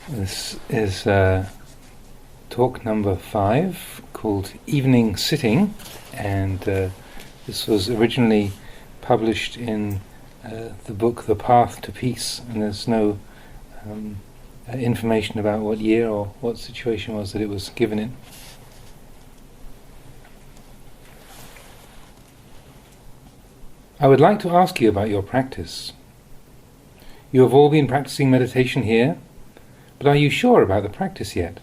This is talk number 5, called Evening Sitting, and this was originally published in the book The Path to Peace, and there's no information about what year or what situation was that it was given in. I would like to ask you about your practice. You have all been practicing meditation here, but are you sure about the practice yet?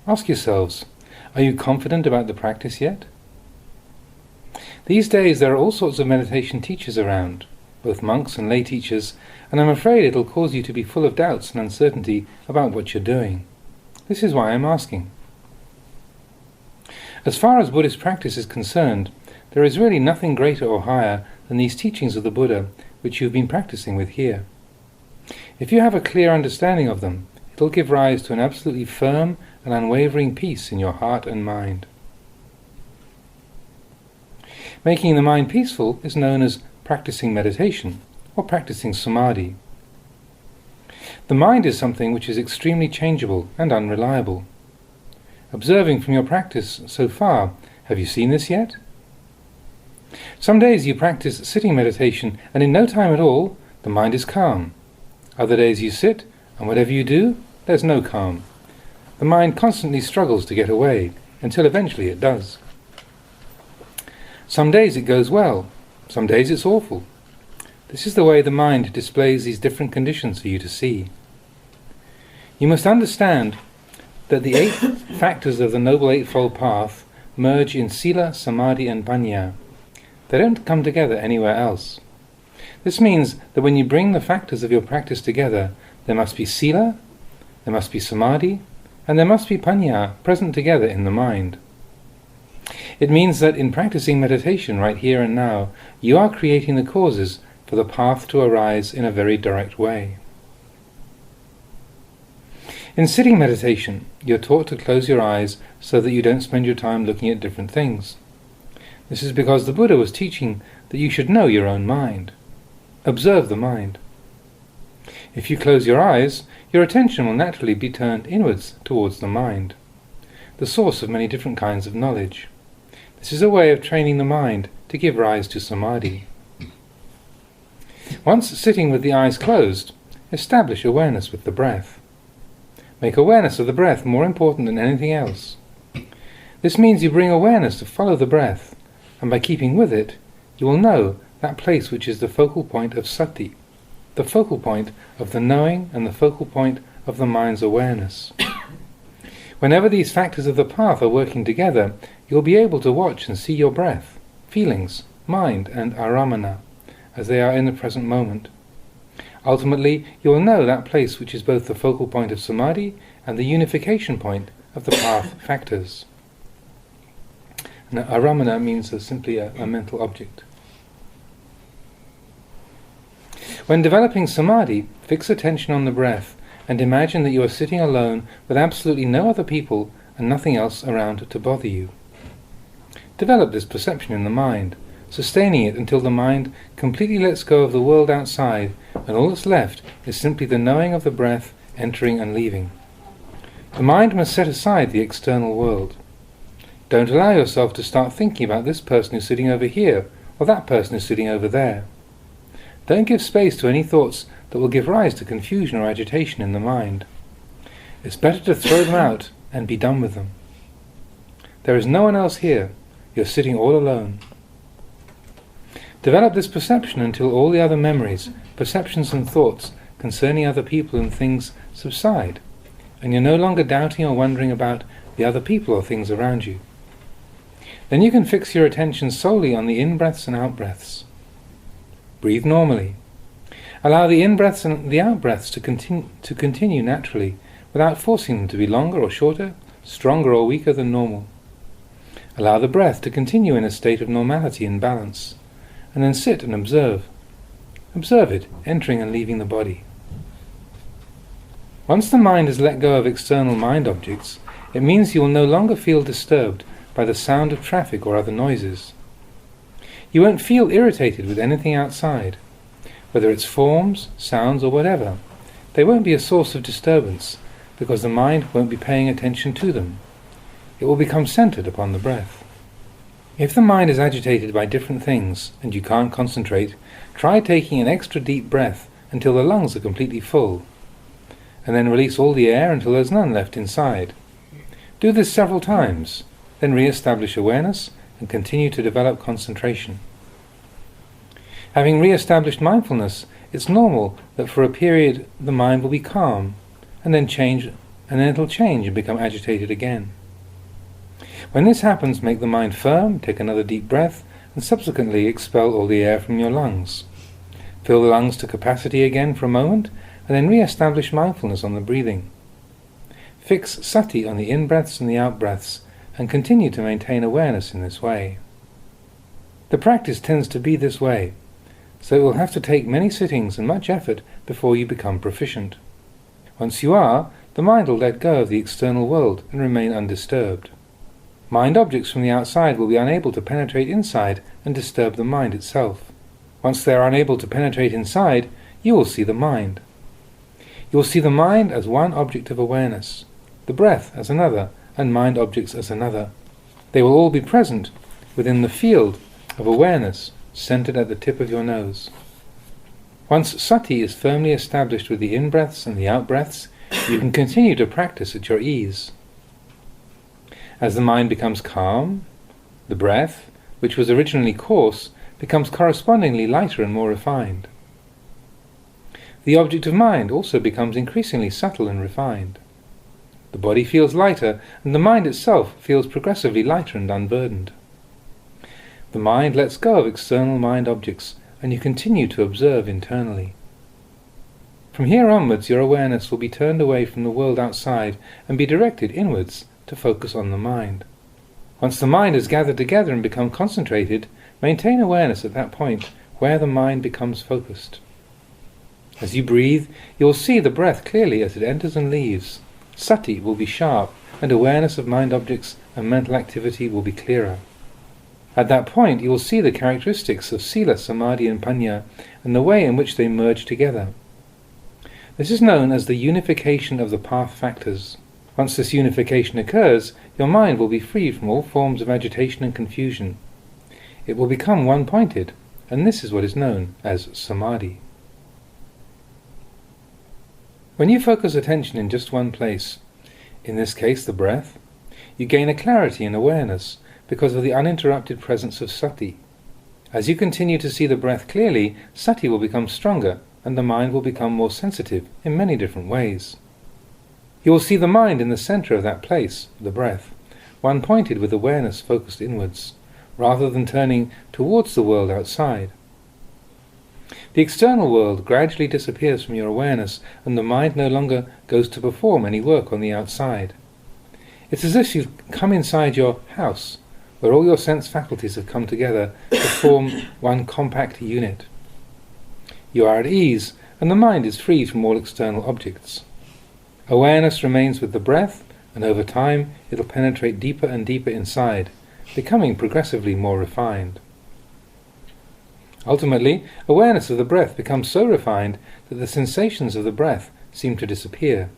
Ask yourselves, are you confident about the practice yet? These days there are all sorts of meditation teachers around, both monks and lay teachers, and I'm afraid it'll cause you to be full of doubts and uncertainty about what you're doing. This is why I'm asking. As far as Buddhist practice is concerned, there is really nothing greater or higher than these teachings of the Buddha which you've been practicing with here. If you have a clear understanding of them, it'll give rise to an absolutely firm and unwavering peace in your heart and mind. Making the mind peaceful is known as practicing meditation or practicing samadhi. The mind is something which is extremely changeable and unreliable. Observing from your practice so far, have you seen this yet? Some days you practice sitting meditation, and in no time at all, the mind is calm. Other days you sit, and whatever you do, there's no calm. The mind constantly struggles to get away, until eventually it does. Some days it goes well, some days it's awful. This is the way the mind displays these different conditions for you to see. You must understand that the 8 factors of the Noble Eightfold Path merge in Sila, Samadhi and Panya. They don't come together anywhere else. This means that when you bring the factors of your practice together, there must be Sila, there must be Samadhi, and there must be Panya present together in the mind. It means that in practicing meditation right here and now, you are creating the causes for the path to arise in a very direct way. In sitting meditation, you're taught to close your eyes so that you don't spend your time looking at different things. This is because the Buddha was teaching that you should know your own mind. Observe the mind. If you close your eyes, your attention will naturally be turned inwards towards the mind, the source of many different kinds of knowledge. This is a way of training the mind to give rise to samadhi. Once sitting with the eyes closed, establish awareness with the breath. Make awareness of the breath more important than anything else. This means you bring awareness to follow the breath, and by keeping with it, you will know that place which is the focal point of sati, the focal point of the knowing and the focal point of the mind's awareness. Whenever these factors of the path are working together, you'll be able to watch and see your breath, feelings, mind and aramana, as they are in the present moment. Ultimately, you will know that place which is both the focal point of samadhi and the unification point of the path factors. Now, aramana means simply a mental object. When developing samadhi, fix attention on the breath and imagine that you are sitting alone with absolutely no other people and nothing else around to bother you. Develop this perception in the mind, sustaining it until the mind completely lets go of the world outside and all that's left is simply the knowing of the breath entering and leaving. The mind must set aside the external world. Don't allow yourself to start thinking about this person who's sitting over here or that person who's sitting over there. Don't give space to any thoughts that will give rise to confusion or agitation in the mind. It's better to throw them out and be done with them. There is no one else here. You're sitting all alone. Develop this perception until all the other memories, perceptions and thoughts concerning other people and things subside, and you're no longer doubting or wondering about the other people or things around you. Then you can fix your attention solely on the in-breaths and out-breaths. Breathe normally. Allow the in-breaths and the out-breaths to continue naturally, without forcing them to be longer or shorter, stronger or weaker than normal. Allow the breath to continue in a state of normality and balance, and then sit and observe. Observe it entering and leaving the body. Once the mind has let go of external mind objects, it means you will no longer feel disturbed by the sound of traffic or other noises. You won't feel irritated with anything outside, whether it's forms, sounds or whatever. They won't be a source of disturbance, because the mind won't be paying attention to them. It will become centered upon the breath. If the mind is agitated by different things and you can't concentrate, try taking an extra deep breath until the lungs are completely full, and then release all the air until there's none left inside. Do this several times, then re-establish awareness and continue to develop concentration. Having re-established mindfulness, it's normal that for a period the mind will be calm, and then it'll change and become agitated again. When this happens, make the mind firm, take another deep breath, and subsequently expel all the air from your lungs. Fill the lungs to capacity again for a moment, and then re-establish mindfulness on the breathing. Fix sati on the in-breaths and the out-breaths, and continue to maintain awareness in this way. The practice tends to be this way, so it will have to take many sittings and much effort before you become proficient. Once you are, the mind will let go of the external world and remain undisturbed. Mind objects from the outside will be unable to penetrate inside and disturb the mind itself. Once they are unable to penetrate inside, you will see the mind. You will see the mind as one object of awareness, the breath as another, and mind objects as another. They will all be present within the field of awareness centered at the tip of your nose. Once sati is firmly established with the in-breaths and the out-breaths, you can continue to practice at your ease. As the mind becomes calm, the breath, which was originally coarse, becomes correspondingly lighter and more refined. The object of mind also becomes increasingly subtle and refined. The body feels lighter, and the mind itself feels progressively lighter and unburdened. The mind lets go of external mind objects, and you continue to observe internally. From here onwards, your awareness will be turned away from the world outside and be directed inwards to focus on the mind. Once the mind has gathered together and become concentrated, maintain awareness at that point where the mind becomes focused. As you breathe, you will see the breath clearly as it enters and leaves. Sati will be sharp, and awareness of mind objects and mental activity will be clearer. At that point, you will see the characteristics of sila, samadhi and panya, and the way in which they merge together. This is known as the unification of the path factors. Once this unification occurs, your mind will be free from all forms of agitation and confusion. It will become one-pointed, and this is what is known as samadhi. When you focus attention in just one place, in this case the breath, you gain a clarity and awareness because of the uninterrupted presence of sati. As you continue to see the breath clearly, sati will become stronger, and the mind will become more sensitive in many different ways. You will see the mind in the center of that place, the breath, one-pointed with awareness focused inwards, rather than turning towards the world outside. The external world gradually disappears from your awareness, and the mind no longer goes to perform any work on the outside. It's as if you've come inside your house, where all your sense faculties have come together to form one compact unit. You are at ease, and the mind is free from all external objects. Awareness remains with the breath, and over time it will penetrate deeper and deeper inside, becoming progressively more refined. Ultimately, awareness of the breath becomes so refined that the sensations of the breath seem to disappear.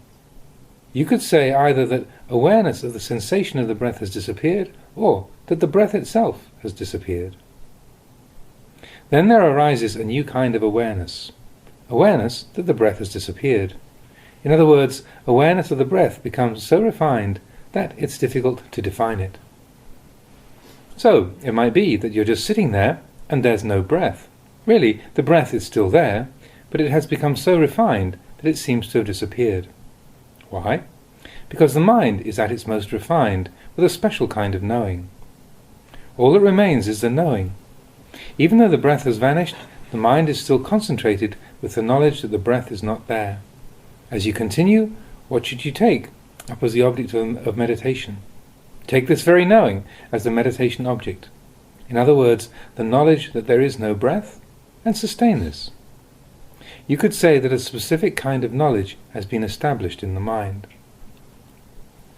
You could say either that awareness of the sensation of the breath has disappeared, or that the breath itself has disappeared. Then there arises a new kind of awareness that the breath has disappeared. In other words, awareness of the breath becomes so refined that it's difficult to define it. So, it might be that you're just sitting there and there's no breath. Really, the breath is still there, but it has become so refined that it seems to have disappeared. Why? Because the mind is at its most refined, with a special kind of knowing. All that remains is the knowing. Even though the breath has vanished, the mind is still concentrated with the knowledge that the breath is not there. As you continue, what should you take up as the object of meditation? Take this very knowing as the meditation object. In other words, the knowledge that there is no breath, and sustain this. You could say that a specific kind of knowledge has been established in the mind.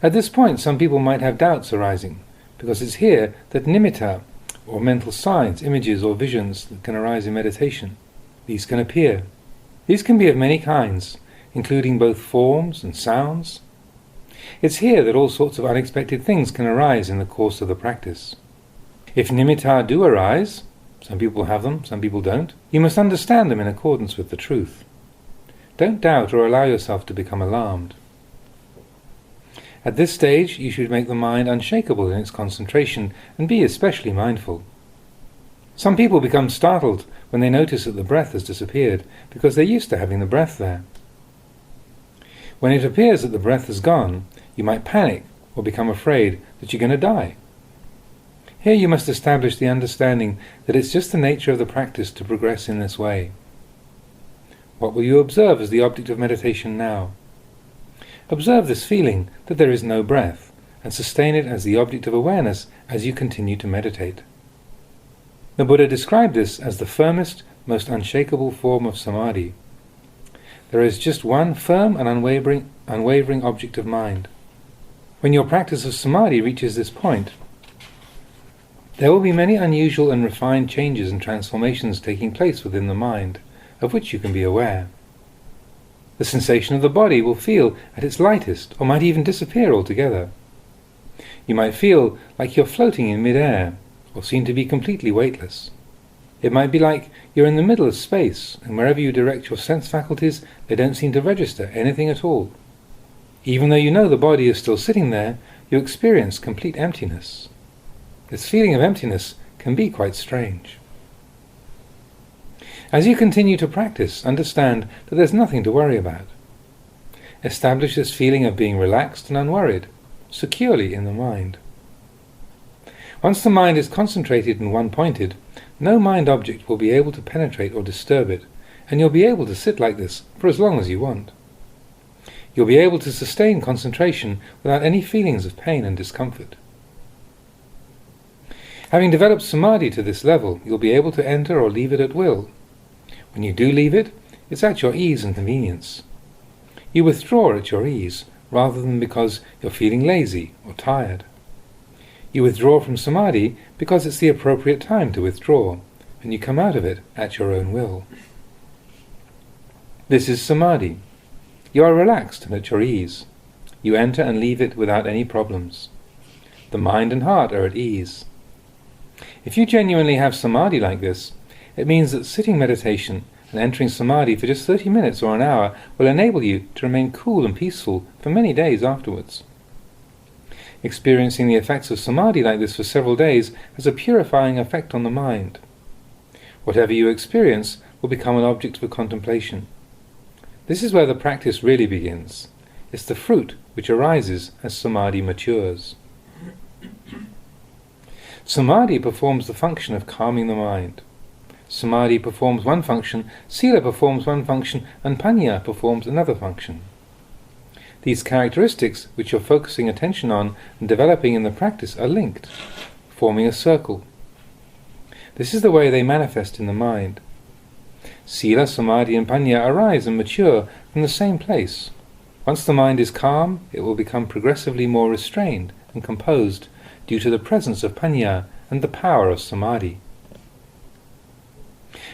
At this point, some people might have doubts arising, because it's here that nimitta, or mental signs, images or visions that can arise in meditation, these can appear. These can be of many kinds. including both forms and sounds. It's here that all sorts of unexpected things can arise in the course of the practice. If nimitta do arise, some people have them, some people don't, you must understand them in accordance with the truth. Don't doubt or allow yourself to become alarmed. At this stage, you should make the mind unshakable in its concentration and be especially mindful. Some people become startled when they notice that the breath has disappeared, because they're used to having the breath there. When it appears that the breath has gone, you might panic or become afraid that you're going to die. Here you must establish the understanding that it's just the nature of the practice to progress in this way. What will you observe as the object of meditation now? Observe this feeling that there is no breath, and sustain it as the object of awareness as you continue to meditate. The Buddha described this as the firmest, most unshakable form of samadhi. There is just one firm and unwavering object of mind. When your practice of samadhi reaches this point, there will be many unusual and refined changes and transformations taking place within the mind, of which you can be aware. The sensation of the body will feel at its lightest, or might even disappear altogether. You might feel like you're floating in mid-air, or seem to be completely weightless. It might be like you're in the middle of space, and wherever you direct your sense faculties, they don't seem to register anything at all. Even though you know the body is still sitting there, you experience complete emptiness. This feeling of emptiness can be quite strange. As you continue to practice, understand that there's nothing to worry about. Establish this feeling of being relaxed and unworried, securely in the mind. Once the mind is concentrated and one-pointed, no mind object will be able to penetrate or disturb it, and you'll be able to sit like this for as long as you want. You'll be able to sustain concentration without any feelings of pain and discomfort. Having developed samadhi to this level, you'll be able to enter or leave it at will. When you do leave it, it's at your ease and convenience. You withdraw at your ease, rather than because you're feeling lazy or tired. You withdraw from samadhi because it's the appropriate time to withdraw, and you come out of it at your own will. This is samadhi. You are relaxed and at your ease. You enter and leave it without any problems. The mind and heart are at ease. If you genuinely have samadhi like this, it means that sitting meditation and entering samadhi for just 30 minutes or an hour will enable you to remain cool and peaceful for many days afterwards. Experiencing the effects of samadhi like this for several days has a purifying effect on the mind. Whatever you experience will become an object for contemplation. This is where the practice really begins. It's the fruit which arises as samadhi matures. Samadhi performs the function of calming the mind. Samadhi performs one function, sila performs one function, and panya performs another function. These characteristics which you're focusing attention on and developing in the practice are linked, forming a circle. This is the way they manifest in the mind. Sila, samadhi and panya arise and mature from the same place. Once the mind is calm, it will become progressively more restrained and composed due to the presence of panya and the power of samadhi.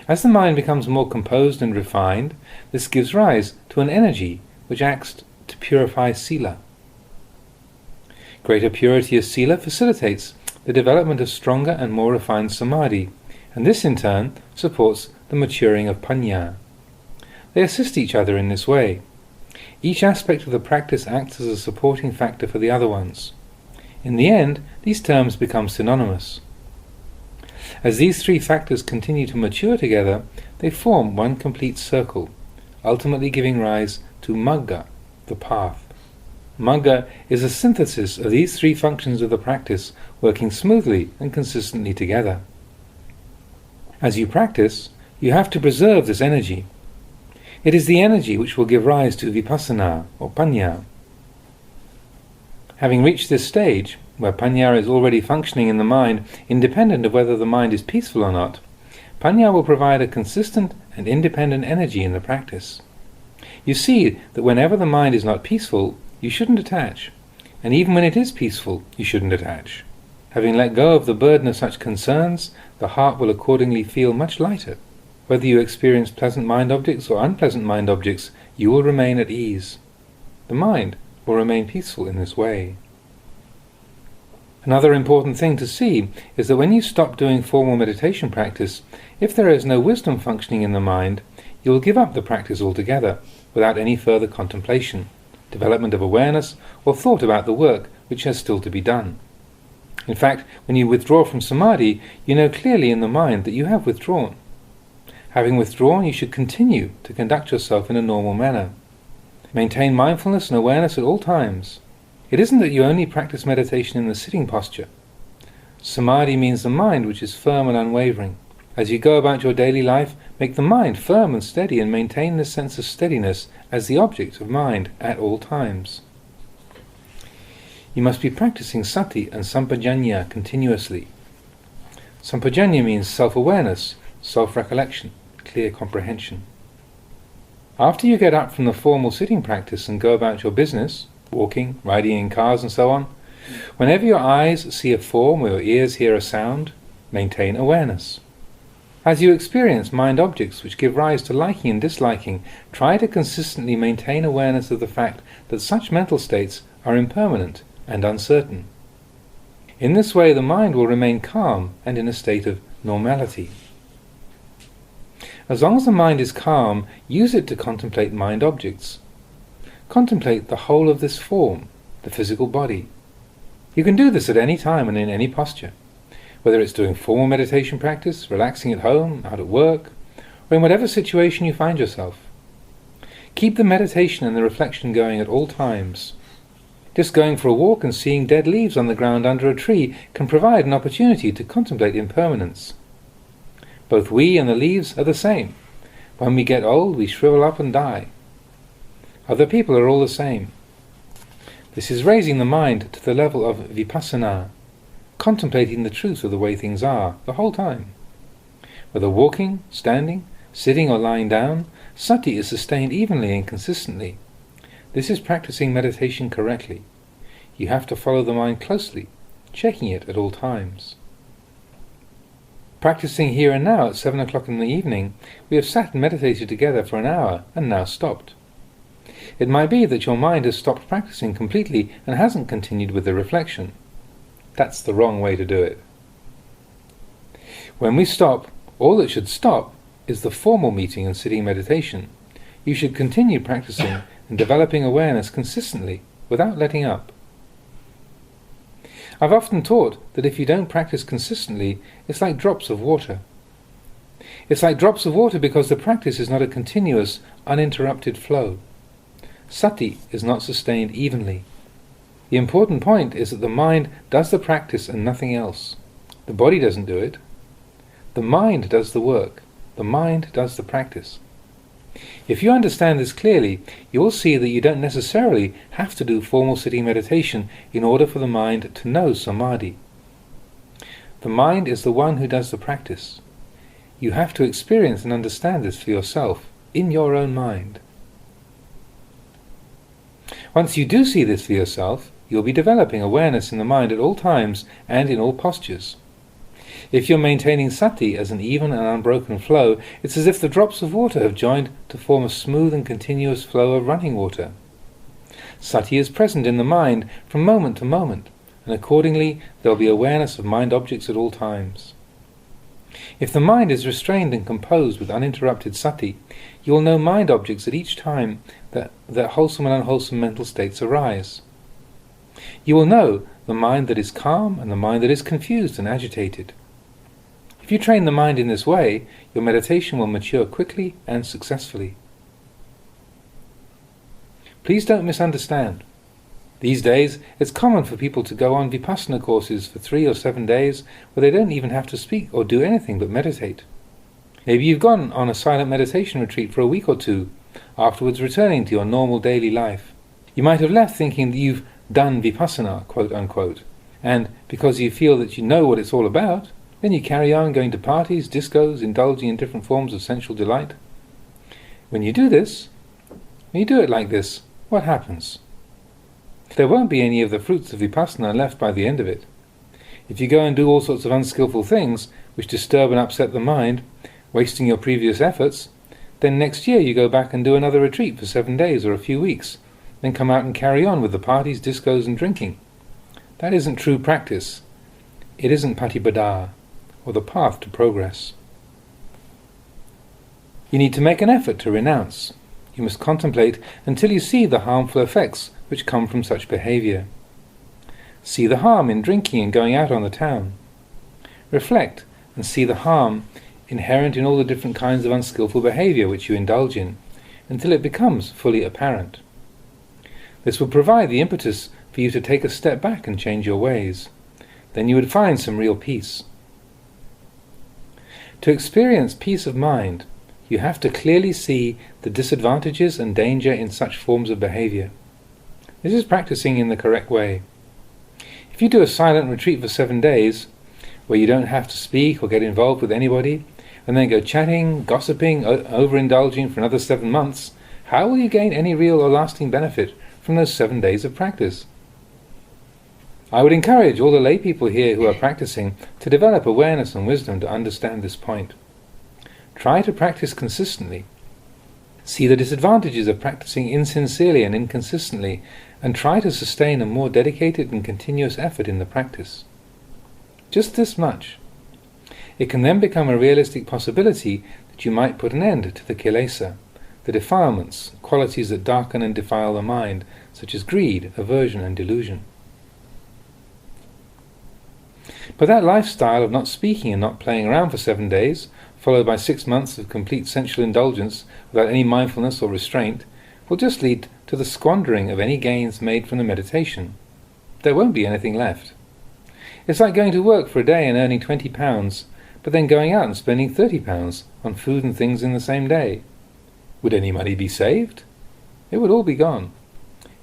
As the mind becomes more composed and refined, this gives rise to an energy which acts to purify sila. Greater purity of sila facilitates the development of stronger and more refined samadhi, and this in turn supports the maturing of panya. They assist each other in this way. Each aspect of the practice acts as a supporting factor for the other ones. In the end, these terms become synonymous. As these three factors continue to mature together, they form one complete circle, ultimately giving rise to magga, the path. Magga is a synthesis of these three functions of the practice working smoothly and consistently together. As you practice, you have to preserve this energy. It is the energy which will give rise to vipassana or panya. Having reached this stage, where panya is already functioning in the mind, independent of whether the mind is peaceful or not, panya will provide a consistent and independent energy in the practice. You see that whenever the mind is not peaceful, you shouldn't attach, and even when it is peaceful, you shouldn't attach. Having let go of the burden of such concerns, the heart will accordingly feel much lighter. Whether you experience pleasant mind objects or unpleasant mind objects, You will remain at ease. The mind will remain peaceful in this way. Another important thing to see is that when you stop doing formal meditation practice, if there is no wisdom functioning in the mind, you will give up the practice altogether, without any further contemplation, development of awareness, or thought about the work which has still to be done. In fact, when you withdraw from samadhi, you know clearly in the mind that you have withdrawn. Having withdrawn, you should continue to conduct yourself in a normal manner. Maintain mindfulness and awareness at all times. It isn't that you only practice meditation in the sitting posture. Samadhi means the mind which is firm and unwavering. As you go about your daily life, make the mind firm and steady and maintain this sense of steadiness as the object of mind at all times. You must be practicing sati and sampajanya continuously. Sampajanya means self-awareness, self-recollection, clear comprehension. After you get up from the formal sitting practice and go about your business, walking, riding in cars and so on, whenever your eyes see a form or your ears hear a sound, maintain awareness. As you experience mind objects which give rise to liking and disliking, try to consistently maintain awareness of the fact that such mental states are impermanent and uncertain. In this way the mind will remain calm and in a state of normality. As long as the mind is calm, use it to contemplate mind objects. Contemplate the whole of this form, the physical body. You can do this at any time and in any posture, whether it's doing formal meditation practice, relaxing at home, out at work, or in whatever situation you find yourself. Keep the meditation and the reflection going at all times. Just going for a walk and seeing dead leaves on the ground under a tree can provide an opportunity to contemplate impermanence. Both we and the leaves are the same. When we get old, we shrivel up and die. Other people are all the same. This is raising the mind to the level of vipassana, contemplating the truth of the way things are the whole time. Whether walking, standing, sitting or lying down, sati is sustained evenly and consistently. This is practicing meditation correctly. You have to follow the mind closely, checking it at all times. Practicing here and now at 7 o'clock in the evening, we have sat and meditated together for an hour and now stopped. It might be that your mind has stopped practicing completely and hasn't continued with the reflection. That's the wrong way to do it. When we stop, all that should stop is the formal meeting and sitting meditation. You should continue practicing and developing awareness consistently without letting up. I've often taught that if you don't practice consistently, it's like drops of water. It's like drops of water because the practice is not a continuous, uninterrupted flow. Sati is not sustained evenly. The important point is that the mind does the practice and nothing else. The body doesn't do it. The mind does the work. The mind does the practice. If you understand this clearly, you will see that you don't necessarily have to do formal sitting meditation in order for the mind to know samadhi. The mind is the one who does the practice. You have to experience and understand this for yourself, in your own mind. Once you do see this for yourself, you'll be developing awareness in the mind at all times and in all postures. If you're maintaining sati as an even and unbroken flow, it's as if the drops of water have joined to form a smooth and continuous flow of running water. Sati is present in the mind from moment to moment, and accordingly there will be awareness of mind objects at all times. If the mind is restrained and composed with uninterrupted sati, you will know mind objects at each time that wholesome and unwholesome mental states arise. You will know the mind that is calm and the mind that is confused and agitated. If you train the mind in this way, your meditation will mature quickly and successfully. Please don't misunderstand. These days, it's common for people to go on vipassana courses for 3 or 7 days where they don't even have to speak or do anything but meditate. Maybe you've gone on a silent meditation retreat for a week or 2, afterwards returning to your normal daily life. You might have left thinking that you've done vipassana, quote unquote, and because you feel that you know what it's all about, then you carry on going to parties, discos, indulging in different forms of sensual delight. When you do it like this, what happens? There won't be any of the fruits of vipassana left by the end of it. If you go and do all sorts of unskillful things which disturb and upset the mind, wasting your previous efforts, Then next year you go back and do another retreat for 7 days or a few weeks, then come out and carry on with the parties, discos and drinking. That isn't true practice. It isn't patipada, or the path to progress. You need to make an effort to renounce. You must contemplate until you see the harmful effects which come from such behavior. See the harm in drinking and going out on the town. Reflect and see the harm inherent in all the different kinds of unskillful behavior which you indulge in, until it becomes fully apparent. This will provide the impetus for you to take a step back and change your ways. Then you would find some real peace. To experience peace of mind, you have to clearly see the disadvantages and danger in such forms of behavior. This is practicing in the correct way. If you do a silent retreat for 7 days, where you don't have to speak or get involved with anybody, and then go chatting, gossiping, overindulging for another 7 months, how will you gain any real or lasting benefit from those 7 days of practice? I would encourage all the lay people here who are practicing to develop awareness and wisdom to understand this point. Try to practice consistently. See the disadvantages of practicing insincerely and inconsistently, and try to sustain a more dedicated and continuous effort in the practice. Just this much. It can then become a realistic possibility that you might put an end to the kilesa, the defilements, qualities that darken and defile the mind, such as greed, aversion and delusion. But that lifestyle of not speaking and not playing around for 7 days, followed by 6 months of complete sensual indulgence without any mindfulness or restraint, will just lead to the squandering of any gains made from the meditation. There won't be anything left. It's like going to work for a day and earning £20, but then going out and spending £30 on food and things in the same day. Would any money be saved? It would all be gone.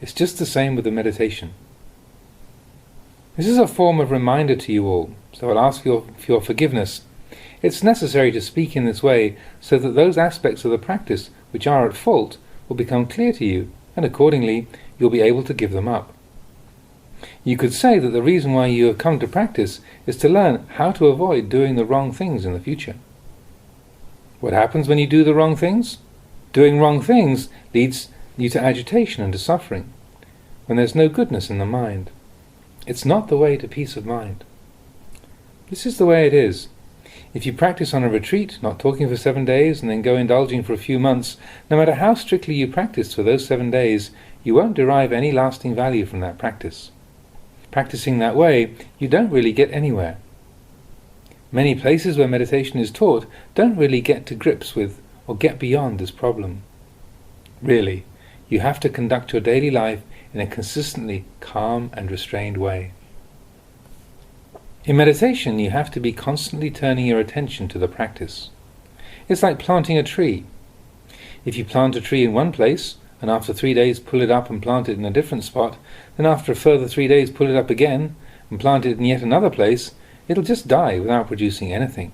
It's just the same with the meditation. This is a form of reminder to you all, so I'll ask for your forgiveness. It's necessary to speak in this way so that those aspects of the practice which are at fault will become clear to you, and accordingly you'll be able to give them up. You could say that the reason why you have come to practice is to learn how to avoid doing the wrong things in the future. What happens when you do the wrong things? Doing wrong things leads you to agitation and to suffering, when there's no goodness in the mind. It's not the way to peace of mind. This is the way it is. If you practice on a retreat, not talking for 7 days, and then go indulging for a few months, no matter how strictly you practice for those 7 days, you won't derive any lasting value from that practice. Practicing that way, you don't really get anywhere. Many places where meditation is taught don't really get to grips with or get beyond this problem. Really, you have to conduct your daily life in a consistently calm and restrained way. In meditation, you have to be constantly turning your attention to the practice. It's like planting a tree. If you plant a tree in one place, and after 3 days pull it up and plant it in a different spot, then after a further 3 days pull it up again and plant it in yet another place, it'll just die without producing anything.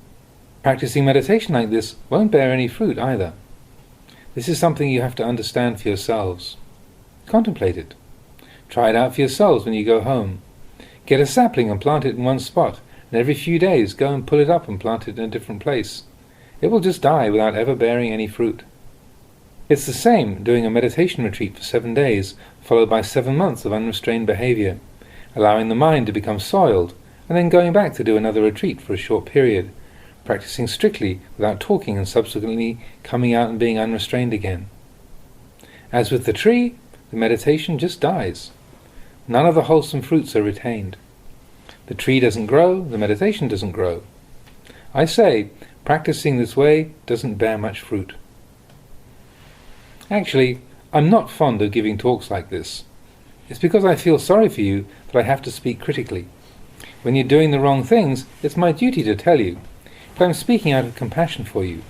Practicing meditation like this won't bear any fruit either. This is something you have to understand for yourselves. Contemplate it. Try it out for yourselves when you go home. Get a sapling and plant it in one spot, and every few days go and pull it up and plant it in a different place. It will just die without ever bearing any fruit. It's the same doing a meditation retreat for 7 days, followed by 7 months of unrestrained behavior, allowing the mind to become soiled, and then going back to do another retreat for a short period, practicing strictly without talking and subsequently coming out and being unrestrained again. As with the tree, the meditation just dies. None of the wholesome fruits are retained. The tree doesn't grow, the meditation doesn't grow. I say, practicing this way doesn't bear much fruit. Actually, I'm not fond of giving talks like this. It's because I feel sorry for you that I have to speak critically. When you're doing the wrong things, it's my duty to tell you, but I'm speaking out of compassion for you.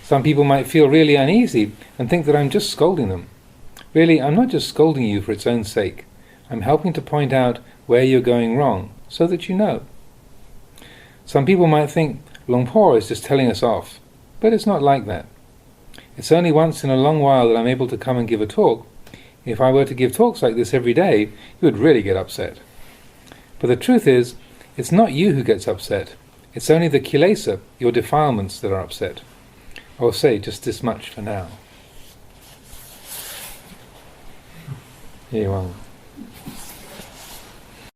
Some people might feel really uneasy and think that I'm just scolding them. Really, I'm not just scolding you for its own sake. I'm helping to point out where you're going wrong, so that you know. Some people might think Luang Por is just telling us off, but it's not like that. It's only once in a long while that I'm able to come and give a talk. If I were to give talks like this every day, you would really get upset. But the truth is, it's not you who gets upset. It's only the kilesa, your defilements, that are upset. I'll say just this much for now. Here you are.